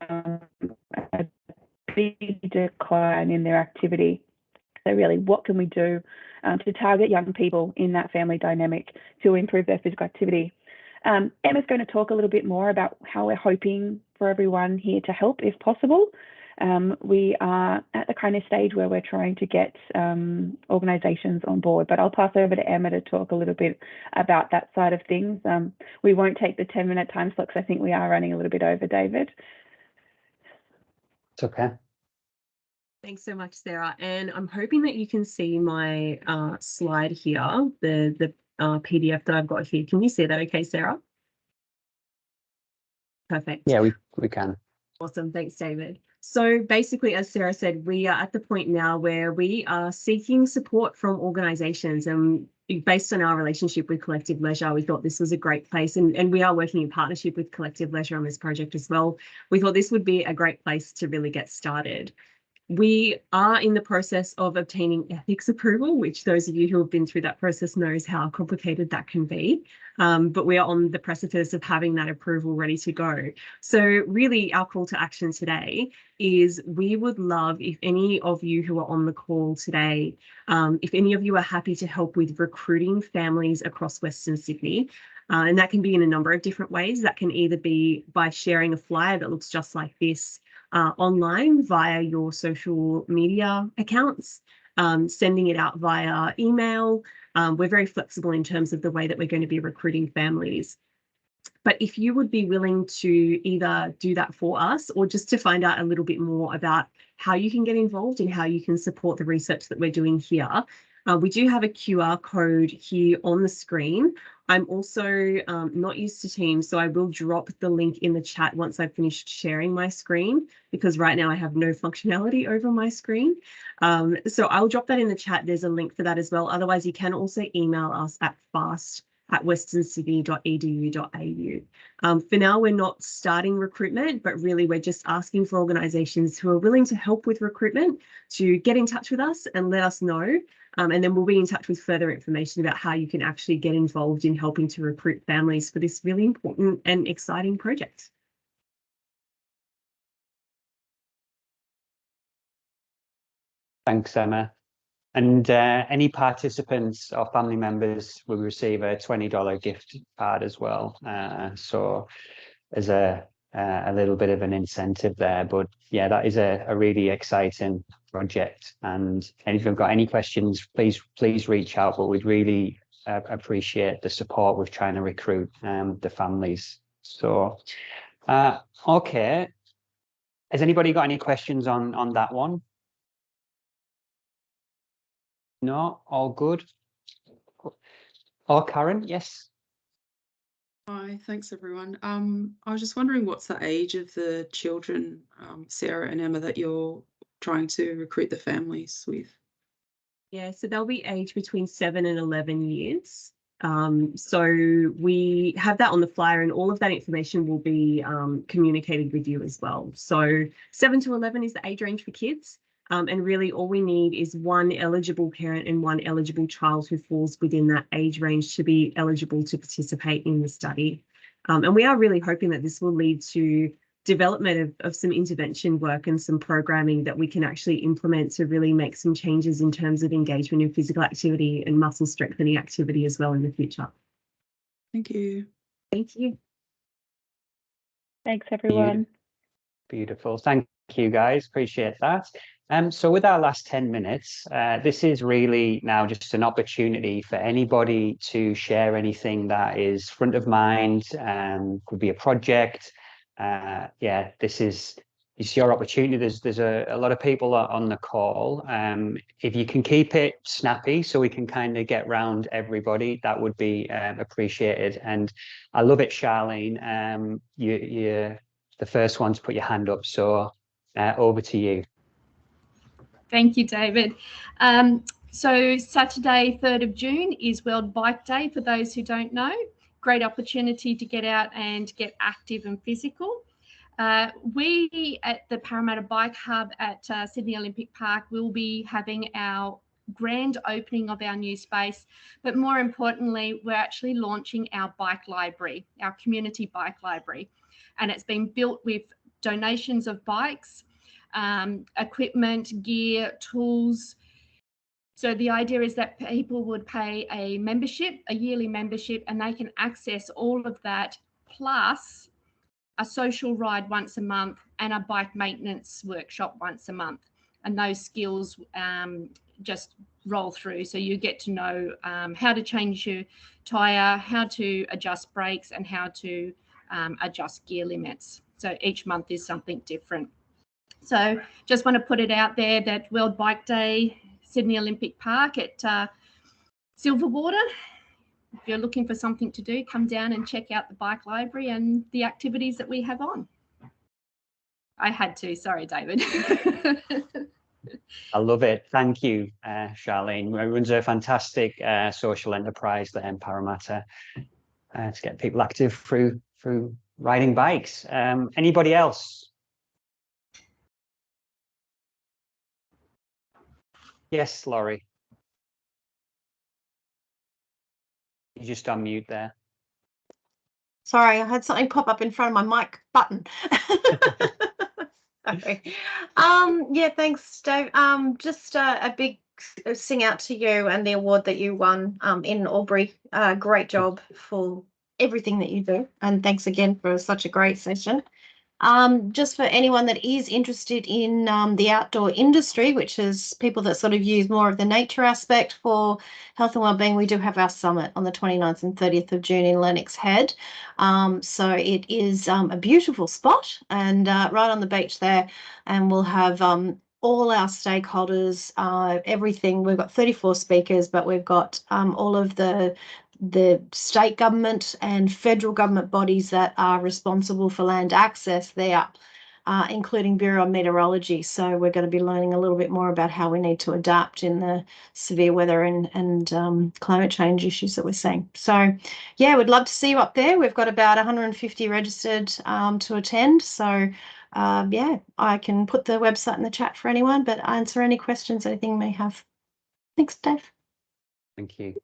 big decline in their activity. So really, what can we do to target young people in that family dynamic to improve their physical activity? Emma's going to talk a little bit more about how we're hoping for everyone here to help if possible. We are at the kind of stage where we're trying to get organisations on board, but I'll pass over to Emma to talk a little bit about that side of things. We won't take the 10-minute time slot because I think we are running a little bit over, David. It's okay. Thanks so much, Sarah. And I'm hoping that you can see my slide here, the PDF that I've got here. Can you see that okay, Sarah? Perfect. Yeah, we can. Awesome. Thanks, David. So basically, as Sarah said, we are at the point now where we are seeking support from organisations, and based on our relationship with Collective Leisure, we thought this was a great place, and we are working in partnership with Collective Leisure on this project as well. We thought this would be a great place to really get started. We are in the process of obtaining ethics approval, which those of you who have been through that process knows how complicated that can be. But we are on the precipice of having that approval ready to go. So really our call to action today is we would love if any of you who are on the call today, if any of you are happy to help with recruiting families across Western Sydney. And that can be in a number of different ways. That can either be by sharing a flyer that looks just like this online via your social media accounts, sending it out via email. We're very flexible in terms of the way that we're going to be recruiting families. But if you would be willing to either do that for us or just to find out a little bit more about how you can get involved and how you can support the research that we're doing here, We do have a QR code here on the screen. I'm also not used to Teams, so I will drop the link in the chat once I've finished sharing my screen, because right now I have no functionality over my screen. So I'll drop that in the chat. There's a link for that as well. Otherwise, you can also email us at fast@westernsydney.edu.au. For now, we're not starting recruitment, but really we're just asking for organisations who are willing to help with recruitment to get in touch with us and let us know. And then we'll be in touch with further information about how you can actually get involved in helping to recruit families for this really important and exciting project. Thanks, Emma. And any participants or family members will receive a $20 gift card as well. So there's a little bit of an incentive there. But yeah, that is a really exciting project. And if you've got any questions, please reach out. But we'd really appreciate the support with trying to recruit the families. So, okay. Has anybody got any questions on that one? No, all good. Oh, Karen, yes. Hi, thanks everyone. I was just wondering what's the age of the children, Sarah and Emma, that you're trying to recruit the families with? Yeah, so they'll be aged between 7 and 11 years. So we have that on the flyer, and all of that information will be communicated with you as well. So 7 to 11 is the age range for kids. And really all we need is one eligible parent and one eligible child who falls within that age range to be eligible to participate in the study. And we are really hoping that this will lead to development of some intervention work and some programming that we can actually implement to really make some changes in terms of engagement in physical activity and muscle strengthening activity as well in the future. Thank you. Thank you. Thanks, everyone. Beautiful. Thank you, guys. Appreciate that. So with our last 10 minutes, this is really now just an opportunity for anybody to share anything that is front of mind, could be a project. Yeah, this is your opportunity. There's a lot of people on the call. If you can keep it snappy so we can kind of get round everybody, that would be appreciated. And I love it, Charlene. You're the first one to put your hand up. So over to you. Thank you, David. So Saturday, 3rd of June is World Bike Day, for those who don't know. Great opportunity to get out and get active and physical. We at the Parramatta Bike Hub at Sydney Olympic Park will be having our grand opening of our new space, but more importantly, we're actually launching our bike library, our community bike library, and it's been built with donations of bikes, equipment, gear, tools. So the idea is that people would pay a membership, a yearly membership, and they can access all of that, plus a social ride once a month and a bike maintenance workshop once a month. And those skills just roll through. So you get to know how to change your tyre, how to adjust brakes, and how to adjust gear limits. So each month is something different. So just want to put it out there that World Bike Day, Sydney Olympic Park at Silverwater. If you're looking for something to do, come down and check out the bike library and the activities that we have on. I had to, sorry, David. I love it. Thank you, Charlene. It runs a fantastic social enterprise there in Parramatta to get people active through riding bikes. Anybody else? Yes, Laurie. You just unmute there. Sorry, I had something pop up in front of my mic button. Sorry. Yeah, thanks, Dave. Just a big sing out to you and the award that you won in Albury. Great job for everything that you do, and thanks again for such a great session. Just for anyone that is interested in the outdoor industry, which is people that sort of use more of the nature aspect for health and wellbeing, we do have our summit on the 29th and 30th of June in Lennox Head. So it is a beautiful spot and right on the beach there, and we'll have all our stakeholders, everything. We've got 34 speakers, but we've got all of the state government and federal government bodies that are responsible for land access there, including Bureau of Meteorology. So we're going to be learning a little bit more about how we need to adapt in the severe weather and climate change issues that we're seeing. So yeah, we'd love to see you up there. We've got about 150 registered to attend. So yeah, I can put the website in the chat for anyone, but answer any questions anything may have. Thanks, Dave. Thank you.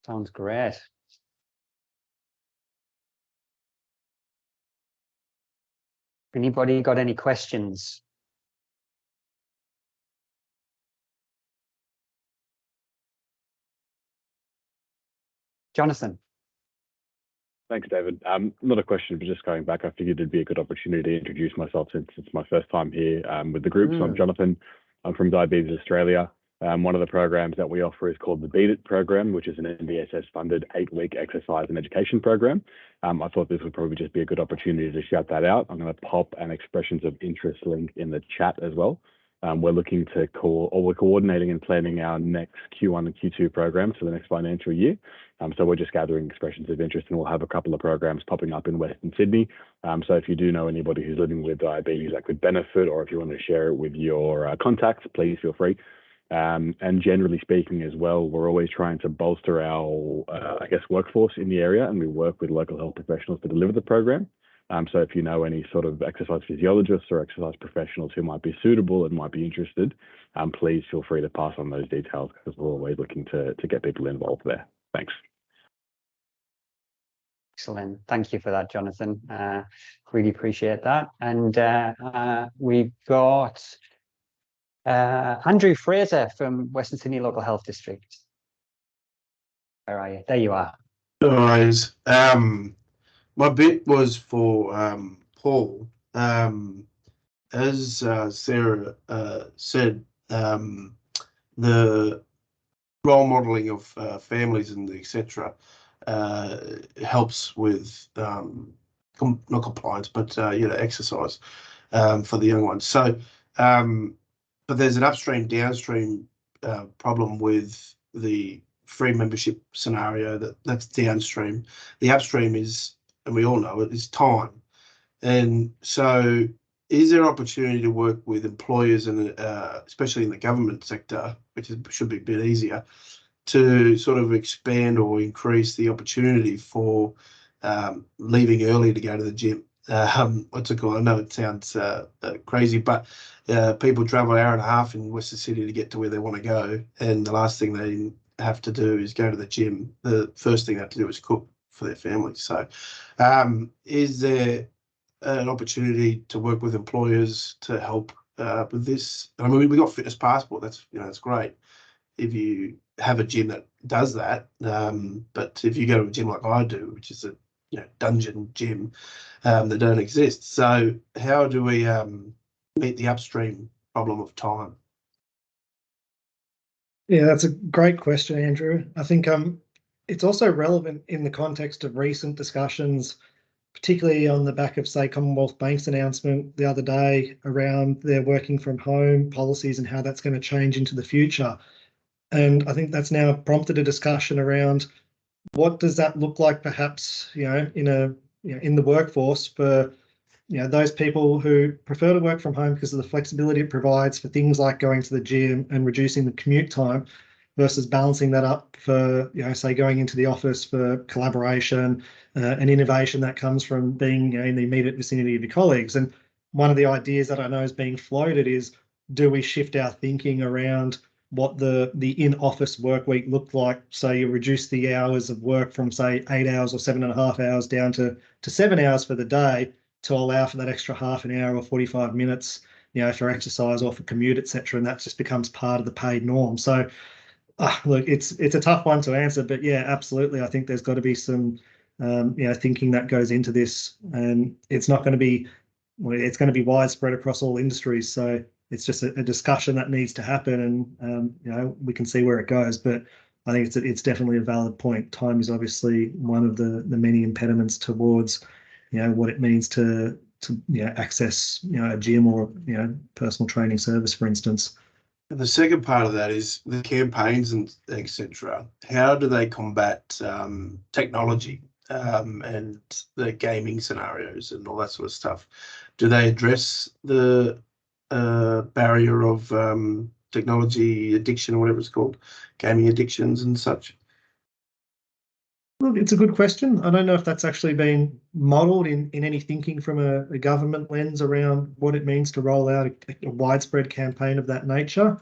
Sounds great. Anybody got any questions? Jonathan. Thanks, David. Not a question, but just going back, I figured it'd be a good opportunity to introduce myself since it's my first time here with the group. So I'm Jonathan. I'm from Diabetes Australia. One of the programs that we offer is called the Beat It program, which is an NDSS-funded 8-week exercise and education program. I thought this would probably just be a good opportunity to shout that out. I'm going to pop an expressions of interest link in the chat as well. We're looking to we're coordinating and planning our next Q1 and Q2 programs for the next financial year. So we're just gathering expressions of interest, and we'll have a couple of programs popping up in Western Sydney. So if you do know anybody who's living with diabetes that could benefit, or if you want to share it with your contacts, please feel free. And generally speaking as well, we're always trying to bolster our, workforce in the area, and we work with local health professionals to deliver the program. So if you know any sort of exercise physiologists or exercise professionals who might be suitable and might be interested, please feel free to pass on those details, because we're always looking to get people involved there. Thanks. Excellent. Thank you for that, Jonathan. Really appreciate that. And we've got Andrew Fraser from Western Sydney Local Health District. Where are you? There you are. No worries. My bit was for Paul. As Sarah said, the role modelling of families and etc. Helps with not compliance, but exercise for the young ones. So, but there's an upstream downstream problem with the free membership scenario that's downstream. The upstream is, and we all know it, is time. And so is there opportunity to work with employers, and especially in the government sector, which should be a bit easier, to sort of expand or increase the opportunity for leaving early to go to the gym? What's it called? I know it sounds crazy, but people travel an hour and a half in Western Sydney to get to where they want to go, and the last thing they have to do is go to the gym. The first thing they have to do is cook for their families. So is there an opportunity to work with employers to help with this? I mean, we got Fitness Passport. That's great if you have a gym that does that. But if you go to a gym like I do, which is a dungeon gym that don't exist, so how do we meet the upstream problem of time? Yeah, that's a great question, Andrew. I think it's also relevant in the context of recent discussions, particularly on the back of, say, Commonwealth Bank's announcement the other day around their working from home policies and how that's going to change into the future. And I think that's now prompted a discussion around what does that look like, perhaps, in the workforce for those people who prefer to work from home because of the flexibility it provides for things like going to the gym and reducing the commute time, versus balancing that up for, say, going into the office for collaboration and innovation that comes from being in the immediate vicinity of your colleagues. And one of the ideas that I know is being floated is, do we shift our thinking around what the in-office work week looked like? So you reduce the hours of work from, say, 8 hours or 7.5 hours down to 7 hours for the day, to allow for that extra half an hour or 45 minutes, for exercise or for commute, etc. And that just becomes part of the paid norm. So look, it's a tough one to answer, but yeah, absolutely. I think there's got to be some, thinking that goes into this, and it's not going to be, it's going to be widespread across all industries. So it's just a discussion that needs to happen, and we can see where it goes. But I think it's definitely a valid point. Time is obviously one of the many impediments towards, what it means to to access a gym or personal training service, for instance. And the second part of that is the campaigns and etc. How do they combat technology and the gaming scenarios and all that sort of stuff? Do they address the barrier of technology addiction or whatever it's called, gaming addictions and such? Look, it's a good question. I don't know if that's actually been modelled in any thinking from a government lens around what it means to roll out a widespread campaign of that nature.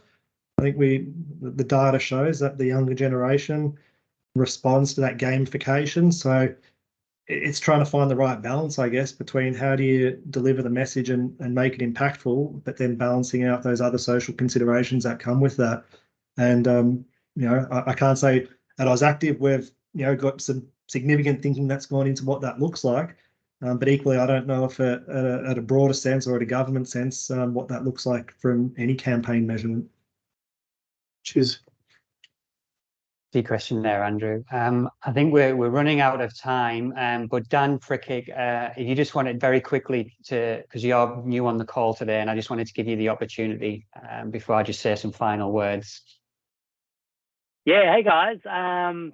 I think the data shows that the younger generation responds to that gamification. So it's trying to find the right balance, I guess, between how do you deliver the message and make it impactful, but then balancing out those other social considerations that come with that. And I can't say at AusActive we've got some significant thinking that's gone into what that looks like, but equally I don't know if at a broader sense or at a government sense what that looks like from any campaign measurement. Cheers. Good question there, Andrew. I think we're running out of time, but Dan Prickig, if you just wanted very quickly because you're new on the call today, and I just wanted to give you the opportunity before I just say some final words. Yeah, hey guys.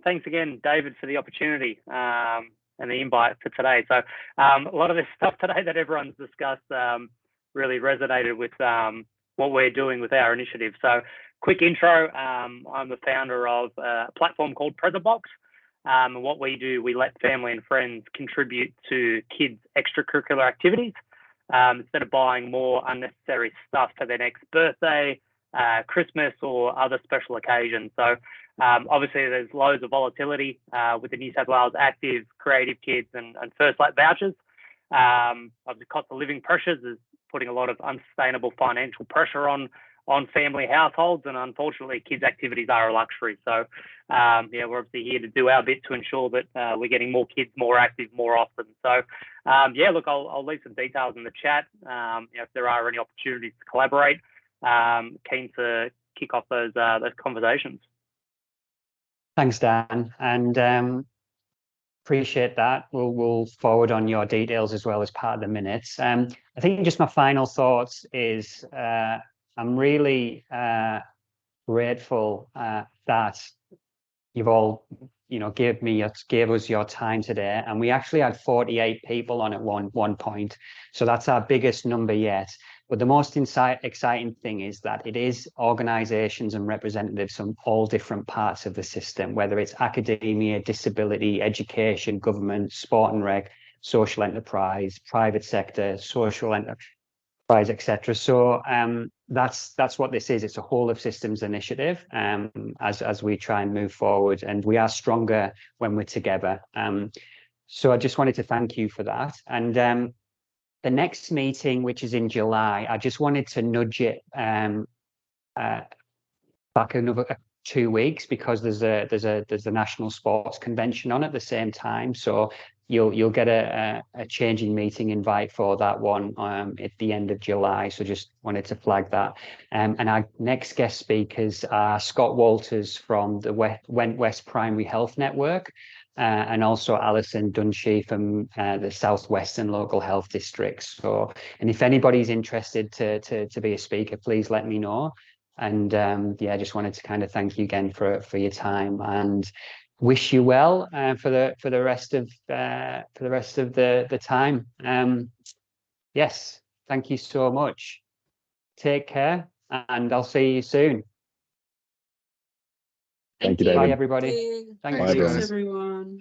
Thanks again, David, for the opportunity and the invite for today. So a lot of this stuff today that everyone's discussed really resonated with what we're doing with our initiative. So quick intro, I'm the founder of a platform called PresentBox. And what we do, we let family and friends contribute to kids' extracurricular activities instead of buying more unnecessary stuff for their next birthday, Christmas or other special occasions. So obviously there's loads of volatility with the New South Wales Active, Creative Kids and First Light vouchers. Obviously cost of living pressures is putting a lot of unsustainable financial pressure on family households, and unfortunately kids activities are a luxury. So yeah, we're obviously here to do our bit to ensure that we're getting more kids more active more often. So yeah, look, I'll leave some details in the chat if there are any opportunities to collaborate. Keen to kick off those conversations. Thanks, Dan, and appreciate that. We'll forward on your details as well as part of the minutes. I think just my final thoughts is I'm really grateful that you've all gave us your time today, and we actually had 48 people on at one point, so that's our biggest number yet. But the most exciting thing is that it is organisations and representatives from all different parts of the system, whether it's academia, disability, education, government, sport and rec, social enterprise, private sector, social enterprise, etc. So that's what this is. It's a whole of systems initiative as we try and move forward, and we are stronger when we're together. So I just wanted to thank you for that. And the next meeting, which is in July, I just wanted to nudge it back another 2 weeks because there's a national sports convention on at the same time. So you'll get a changing meeting invite for that one at the end of July. So just wanted to flag that. And our next guest speakers are Scott Walters from the Went West Primary Health Network. And also Alison Dunshee from the Southwestern Local Health District. So, and if anybody's interested to be a speaker, please let me know. And yeah, I just wanted to kind of thank you again for your time and wish you well for the rest of the time. Yes, thank you so much. Take care, and I'll see you soon. Thank you, David. Bye, everybody. Thanks, Thank you. everyone.